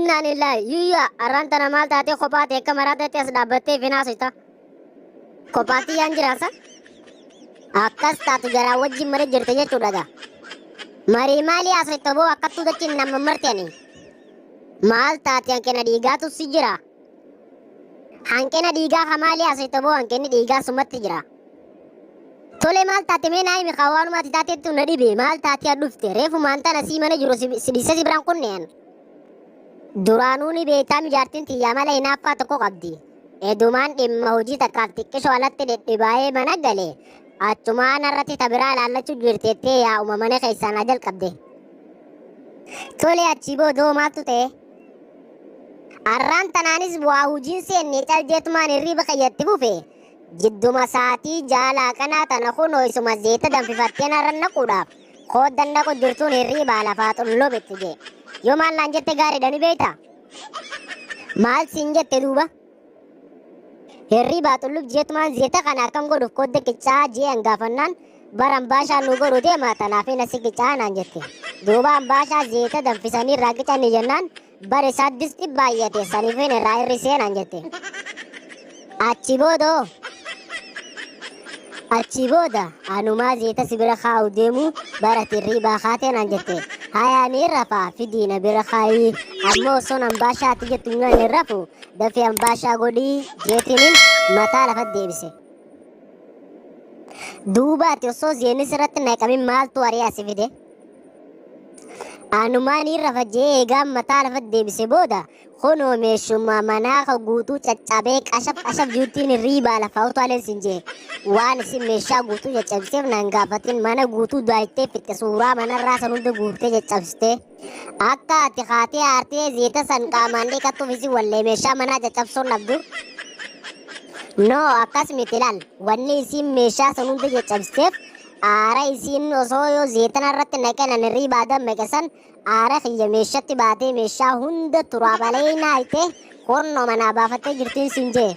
إنا لله يويا أرانتنا مال تاتي خباتي كمراتي تسدابتي في ناسيتا خباتي ينجراسا أكاس تاتو جرا وجي مري جرتي جتودا مري مالي أسيتبو أكتو دكين نم مرتيني مال تاتي أنكنا ديغاتو سجرا هنكنا ديغا خمالي أسيتبو أنكنا ديغا سمت جرا tole maal taate mee naayimi kawaanumati taateettu na dhibe maal taatee adhufte reefu maantana sii mana jiru sidisa si biraan kunneen duraanuu ni beektaam ijaartiin xiyyaa mala hinaaffaa tokko qabdi edumaan dhimma hojii takkaaf xiqqishoo alatti dhedhibaa'ee mana gale achumaan irratti tabiraa ilaallachuu jirteettee yaa'uma mana keessaan ajal qabde tole achii boodoo maaltu ta'e arraan tanaanis bu'aa hojiin seennee caljeetumaan hirriiba qayyatti fufe jidduma saatii jaalaa kanaa tana kunoo isuma zeeta danfifattee narran naquudhaaf kooddan naqu jirtuun hirriibaa lafaa xulloo bitti jee yoo maal naan jette gaariidhani beeyta maal siin jette duuba hirriibaa xullub jeetumaan zeeta kana akkam godhuuf koodda qicaa jee hangaafannaan bara ambaashaan nu godhu deemaa tanaafii nasi qicaa naan jette duuba ambaashaa zeeta danfisanii irraa qicanni jennaan bare saddis dhibbaayyate saniifin irraa hirrisee naan jette achi boodoo achi booda anumaa zeeta si bira kaa'u deemu bara hirriibaa kaatee naan jette hayaanii rafaa fidiina bira kaayii ammoo son ambaashaatti jettu nyaanni rafu dafee ambaashaa godhii jeetiniin mataa lafatti deebise duubaati osoo zeenis irratti naqamin maaltu ari'aa si fide anumaanii rafa jee eegaan mataa lafatti deebise booda kunoo meeshummaa manaa ka guutuu caccabee qashaf jirtiin hirriibaa lafaa utaaleen sin jee waan isin meeshaa guutuu caccabseef nan gaafatin mana guutuu daayittee fitte suuraa manarraa san hunda guurtee caccabsite akka ati kaatee aartee zeeta san qaamaan dhiqattuuf isin wallee meeshaa manaa caccabsuun dhabdu noo akkas miti laal wanni isin meeshaa san hunda caccabsiteef aara isin osoo yoo zeetana irratti naqanan hirriibaa dammaqe san aara kiyya meeshatti baatee meeshaa hunda turaabalee naayite kornoo manaa baafattee jirtiin sin jee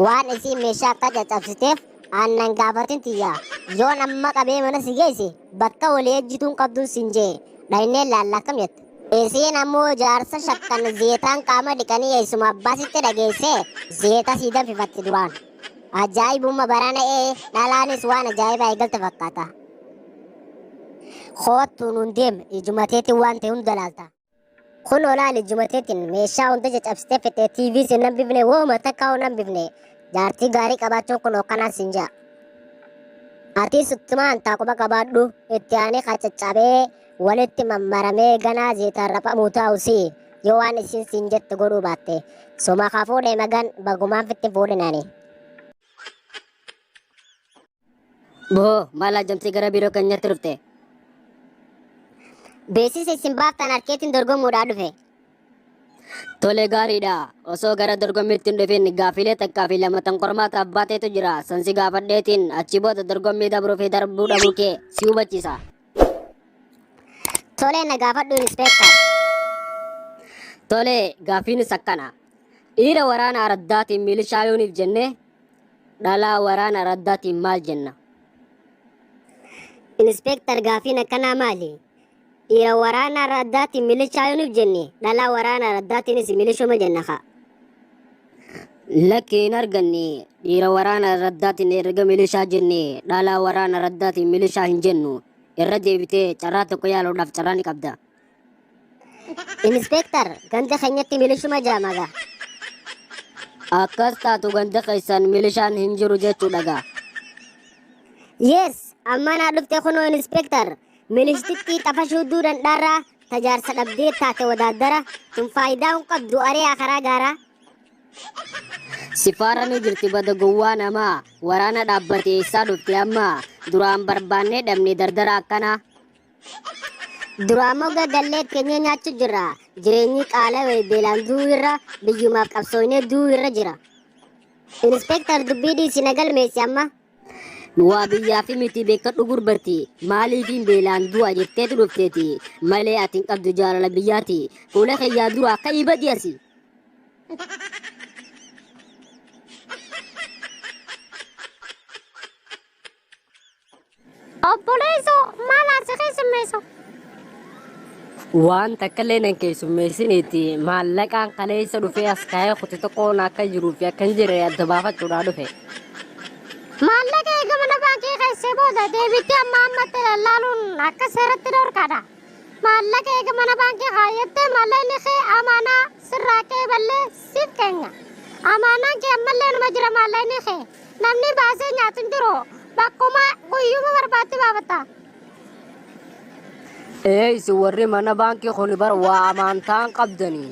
waan isin meeshaa akka caccabsiteef aannan gaafatin tiyyaa yoon amma qabee mana si geesse bakka walii ejjituun qabduun sin jee dhaynee laalla akkam jette isiin ammoo jaarsa shakkan zeetaan qaama dhiqanii eessuma abbaasitti dhageesse zeeta sii danfifatti duraan ajaa'ibumma barana'ee dhalaanis waan ajaa'ibaa eegalte fakkaata koottuun hundeem ijumateetiin waan ta'e hunda laalta kun olaal ijumateetiin meeshaa hunda caccabsitee fixee tiivii sin nambifne wooma takkaa nambifne jaartii gaarii qabaachuun kun hokkanaan sin jaa ati suttumaan taaquba qabaadhu itti aanee ka caccabee walitti mammaramee ganaa zeetaan raphamuu taa'usii yoo waan isin sin jette godhuu baatte soma kaa fuudhee magan bagumaan fitti fuudhinaani boo maal ajamtii gara biiroo keenyatti dhufte beeksisa isin baaftan harkeetiin dorgomuudhaa dhufe tole gaariidha osoo gara dorgommiitti hin dhufin gaafilee takkaa fi lamatan qormaataaf baateetu jira sansi gaafadheetiin achi booda dorgommii dabruu fi darbuu dhabuu kee si hubachiisa tole na gaafadhu inspektar tole gaafiinis akkana dhiira waraana araddaatiin milishaa yooniif jenne dhalaa waraana araddaatiin maal jenna inspektar gaafiin akkanaa maali dhiira waraana araddaatiin milishaa yooniif jenne dhalaa waraana araddaatiinis milishuma jenna ka lakki hin arganne dhiira waraana araddaatiin erga milishaa jenne dhalaa waraana araddaatiin milishaa hin jennu irra deebitee carraa tokko yaaluudhaaf carraa ni qabda inspektar ganda keenyatti milishuma jaamaga akkas taatu ganda keessan milishaan hin jiru jechuudha yes amma naa dhufte kunoo inspektar milishtitti xafashuu duudhandhaarraa tajaarsa dhabdee taate wadaaddara tun faayidaa hin qabdu ari'aa karaa gaaraa sifaara ni jirti bada gowwaa namaa waraana dhaabbatee isaa dhufte amma duraan barbaannee dhabne dardara akkana duraamoo gagalleet keenya nyaachuu jirra jireenyi qaala beelaan du'uu irra biyyumaaf qabsoonee du'uu irra jira inspektar dubbii dhiisi na galmeessi amma waa biyyaa fi miti beekadhu gurbarti maaliif hin beelaan du'a jetteetu dhufteeti malee ati hin qabdu jaalala biyyaati fuula kiyyaa dura akka ibadi asi obboleeso maal asii keessummeessu waan takka illee nan keessummeessiniiti maallaqaan kaleessa dhufee as kaa'ee kuti tokkoon akka jiruu fi akka hin jirre adda baafachuudhaan dhufe. Maallaqa eegamana baankii keessee booda deebiitti ammatti lallaaluun akka seeratti dhorkaadha. Maallaqa eegamana baankii kaayyattee maallaqni kee amaanaa sirraa kee ballee siif keenya. Amaanaan kee ammallee numa jira maallaqni kee. Namni baasee nyaatu hin jiru. Bakkuma guyyuma barbaatti baafata. Isin warri mana baankii kun bara waa amantaan qabdanii.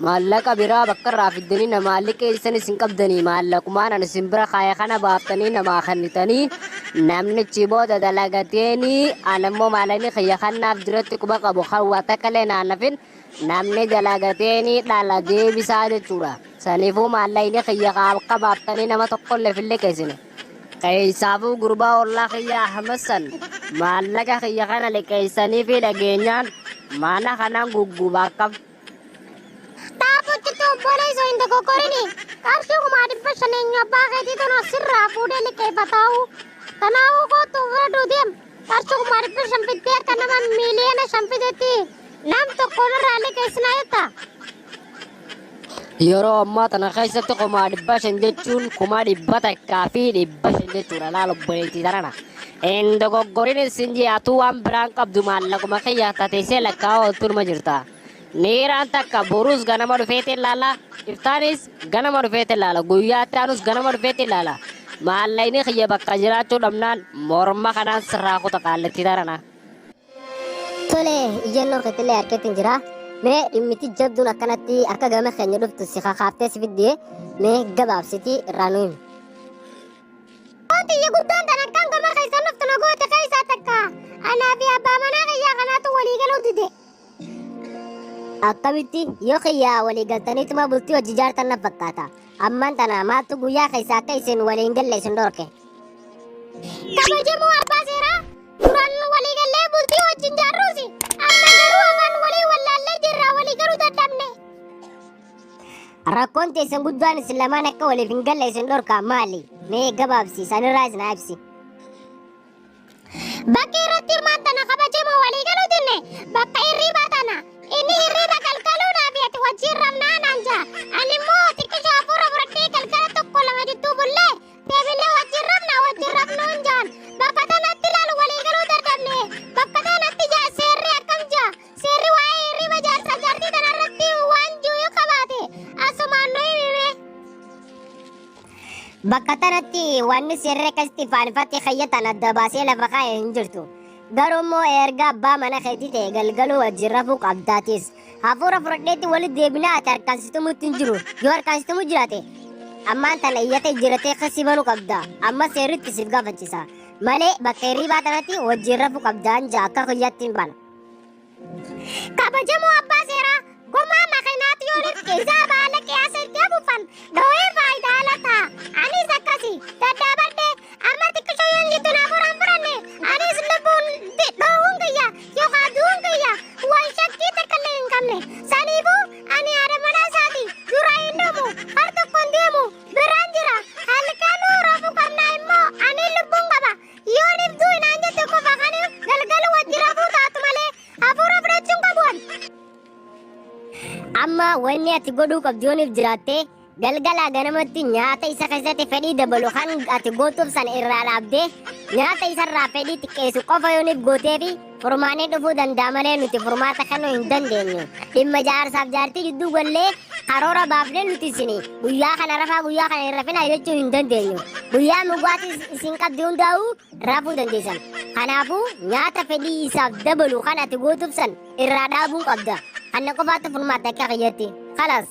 Maallaqa biraa bakka irraa fiddanii namaa liqeessan isin qabdanii maallaqumaan ani isin bira kaaya kana baaftanii namaa kennitanii namnichi booda dalagateenii anammoo maallaqni kiyya kannaaf jiratti quba qabu hawwata kalee naannafin namni dalagateenii dhala deebisaa jechuudha. Saniifuu maallaqni kiyya akka baaftanii nama tokkollee hin liqeessine. Keessaafuu gurbaa ollaa kiyya ahmassan maallaqa kiyya kana liqeessanii fi dhageenyaan mana kanaan guggubaa qabu. Boleh so into kokorini. Karshu kumadi pasane nyaba keti to no sirra fude like batau. Tanahu ko tu vradu dem. Karshu kumadi pasan pitya kanama million shampideti. Nam to kono rally kaisna yata. Yeroo ammaa tana keessatti kumaa dhibba shan jechuun kumaa dhibba takkaa fi dhibba shan jechuudha laala obboleettii tarana. Inni goggorin isin ji'aatu waan biraan qabdu maallaquma kiyyaa tateessee lakkaa'aa ooltuun jirta. Niiraan takka boruus ganama dhufeetiin laala iftaanis ganama dhufeetiin laala guyyaatti aanus ganama dhufeetiin laala maallaqni kiyya bakka jiraachuu dhabnaan morma kanaan sirraa kuta qaalletti tarana. Tole ijannoo keetillee harkeetiin jira. Mee dhimmiti jabduun akkanatti akka gama keenya dhuftu si kakaaftee si fiddee mee gabaabsitii irraa nuyi. Wanti guddaan tan akkaan gama keessa dhuftu nagoota keessaa takka anaa fi abbaa manaa kiyyaa kanaatu walii galuu dide. Akkamitti yoo kiyyaa walii galtaniituma bultii hojii jaartan na fakkaata. Ammaan tana maaltu guyyaa keessa akka isin waliin galle isin dhorke. Kabajamoo abbaa seeraa duraan walii gallee bultii wajjin jaarruusi. Amma garuu afaan walii wallaallee jirra walii galuu dadhabne. Rakkoon teessan guddaan isin lamaan akka waliif hin galle isin dhorka maali? Mee gabaabsi sanirraa isin ibsi. Bakka irratti hirmaatana kabajamoo walii galuu dinne bakka hirriibaa tana. Ini hirriba kalkaluu fi ati wajjin ramnaa naan jaa. Ani immoo xiqqisho hafuura fudhadhee kalkala tokko lama jidduu bullee deebinee wajjin rafnuu hin jaan. Bakka tanatti ilaalu walii galuu dadhabne. Bakka tanatti jaa seerri akkam jaa. Seerri waa'ee hirriba jaarsa jaartii tanarratti waan juuyuu qabaate. Asumaan nu himime. Bakka tanatti wanni seerri akkasitti faanfatti kayyatan adda baasee lafa kaa'e hin jirtu. Garuu erga abbaa mana keetii ta'e galgaluu wajjin rafuu qabdaatis hafuura fudhadheetti walitti deebinaa ati harkaansitumatti hin jiru yoo harkaansitumuu jiraate ammaan tana iyyate jiratee kasi banuu qabda amma seerritti siif gaafachisa malee bakka hirriibaa tanatti wajjin rafuu qabdaan jaa akka kiyyaatti hin bana. Kabajamoo abbaa seeraa gomaa makinaati yoo lifqeessaa baala qiyaasa itti afuufan dhoo'ee faayidaa lataa anis akkasi daddaabadhee amma xiqqishoo yoo hin jittu naafuraan fudhanne anis lubbuun dhoowwuun kiyya yookaan du'uun kiyya waan shakkii takkallee hin qabne saniifuu ani haadha mana isaati dura hin dhumu har tokkoon deemu biraan jira halkanuu rafuu qabnaa immoo ani lubbuun qaba yoo dhibduu hinaan jette qofa kan galgala wajji rafuu taatu malee hafuura fudhachuun qabuun. Amma wanni ati godhuu qabdu yooniif jiraatte galgala ganamatti nyaata isa keessatti fedhii dabalu kan ati gootuuf san irraa dhaabdee nyaata isarraa fedhii xiqqeessu qofa yooniif gootee fi furmaanee dhufuu danda'a malee nuti furmaata kennuu hin dandeenyu. Dhimma jaarsaaf jaartii jidduu gollee karoora baafnee nuti isini guyyaa kana rafaa guyyaa kana hin rafina jechuu hin dandeenyu. Guyyaa mugwaati isin qabdi hundaa'uu rafuu dandeessan. Kanaafuu nyaata fedhii isaaf dabalu kan ati gootuuf san irraa dhaabuu qabda. Kana qofaatti furmaata akka kiyyatti. Kalas.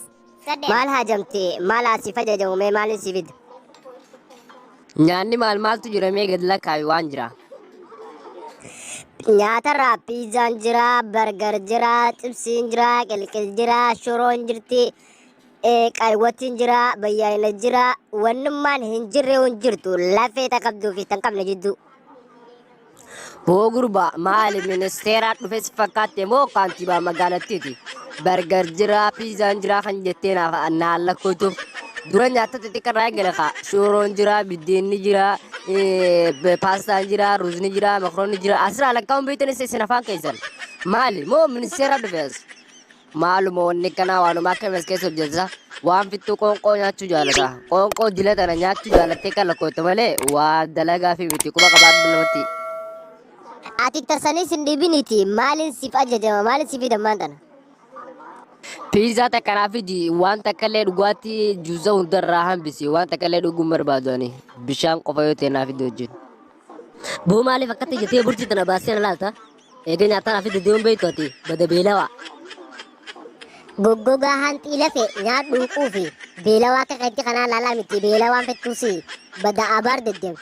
Maal hajamte maal asii fajajamu mee maal si fide? Nyaanni maaltu jira mee gad lakkaawi waan jira. Nyaatarraa piizaan jira, bargar jira, xibsiin jira, qilqil jira, shoroon jirti, qalwattiin jira, bayyaayina jira, wannummaan hin jirre hin jirtu lafee qabduu fi tan qabne jidduu. Hoo gurbaa maali ministeeraa dhufes fakkaatte moo kaantibaa magaalattiiti? Bargar jira, piizaan jira kan jettee naan lakkootuuf dura nyaata xixiqqarraa eegale kaa shoroon jira, biddeenni jira, paastaan jira, ruuzni jira, makroonni jira asirraa lakkaa'uun beektanis isin afaan keessan Maali moo ministeera dhufees? Maaluma wanni kanaa waanuma akka mes keessa hojjeta. Waan fittuu qoonqoo nyaachuu jaalata. Qoonqoo jila tana nyaachuu jaalattee kan lakkoofte malee waa dalagaa fi miti quba qabaadhu namatti. Ati tarsanii sin dhibiniti maalin siif ajajama maalin siif hidhammaan tana. Piizaa takkanaaf iji waan takkallee dhugaatii juuza hundarraa hambisi waan takkallee dhuguun barbaadu ani bishaan qofa yoo ta'e naaf iddoo hojjetu. Boo maaliif akkatti jettee burtii tana baasee na laalta? Egaa nyaataan hafi deddeebiin beektu ati bada beelawaa. Goggogaa hanxii lafe nyaadhuu quufi beelawaa akka kanatti kanaa laalaa miti beelawaan fettuusi bada abaar deddeem